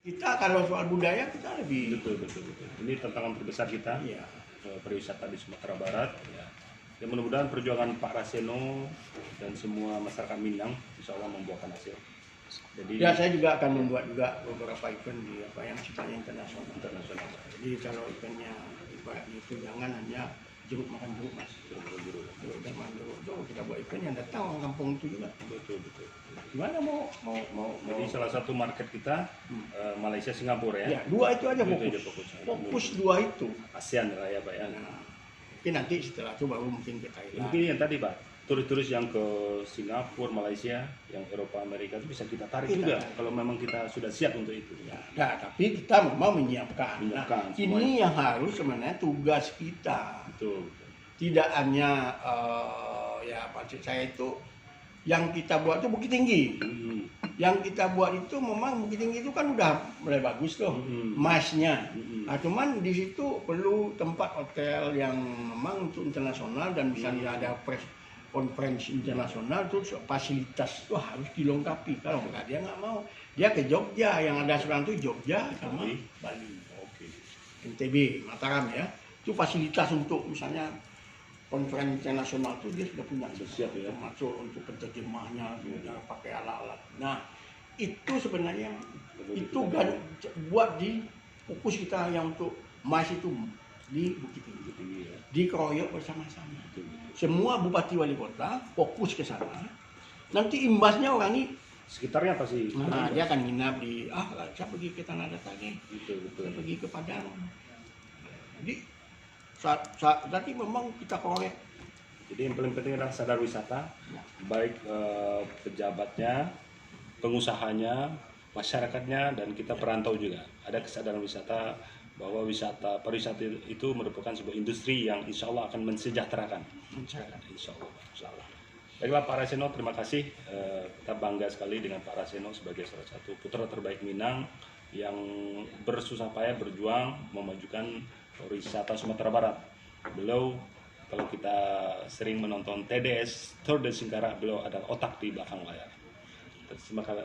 Kita kalau soal budaya kita lebih Betul. Ini tantangan terbesar kita, iya. pariwisata di Sumatera Barat. Ya mudah-mudahan perjuangan Pak Raseno dan semua masyarakat Minang insya Allah membuahkan hasil. Jadi Ya saya juga akan membuat juga beberapa event di apa yang sifatnya internasional. Jadi kalau eventnya ibaratnya itu jangan hanya jeruk makan jeruk mas. Jeruk dan makan jeruk itu kita buat event yang datang orang kampung itu juga. Betul. Gimana mau Jadi salah satu market kita Malaysia Singapura ya. ya dua itu aja Itu fokus. aja fokusnya. Fokus dua itu. ASEAN lah ya Pak ya. Nah, mungkin nanti setelah itu baru mungkin ke Thailand. Mungkin yang tadi Pak, turis-turis yang ke Singapura, Malaysia, yang Eropa, Amerika itu bisa kita tarik Kita juga tarik. kalau memang kita sudah siap untuk itu. Ya, nah, tapi kita memang menyiapkan. Menyiapkan Nah, semuanya. ini yang harus sebenarnya tugas kita. Betul. Tidak hanya ya maksud saya itu yang kita buat itu Bukit Tinggi. Yang kita buat itu memang Bukit Tinggi itu kan udah mulai bagus tuh masnya. Nah, cuman di situ perlu tempat hotel yang memang untuk internasional dan misalnya ada konferensi internasional tuh fasilitas itu harus dilengkapi. Kalau enggak dia nggak mau. Dia ke Jogja, yang ada sekarang itu Jogja sama Bali. Oke. NTB, Mataram ya. Itu fasilitas untuk misalnya konferensi internasional itu dia sudah punya Siap ya. termasuk untuk penerjemahnya sudah pakai alat-alat. Nah itu sebenarnya itu kan buat di fokus kita yang untuk MAS itu di Bukit Tinggi, dikeroyok bersama-sama. Semua bupati wali kota fokus ke sana. Nanti imbasnya orang ini Sekitarnya pasti. nah, dia akan nginap di saya pergi ke Tanah Datar nih, Betul. saya pergi ke Padang. Jadi tadi memang kita korek. Jadi yang paling penting adalah sadar wisata, baik pejabatnya, pengusahanya, masyarakatnya, dan kita perantau juga. Ada kesadaran wisata bahwa pariwisata itu merupakan sebuah industri yang insya Allah akan mensejahterakan masyarakat. Insya Allah. Baiklah Pak Raseno, terima kasih. Kita bangga sekali dengan Pak Raseno sebagai salah satu putra terbaik Minang yang bersusah payah berjuang memajukan pariwisata Sumatera Barat. Beliau kalau kita sering menonton TDS Tour de Singkarak, beliau ada otak di belakang layar.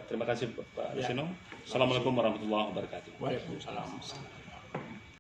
Terima kasih Pak Raseno. Assalamualaikum warahmatullahi wabarakatuh. Waalaikumsalam.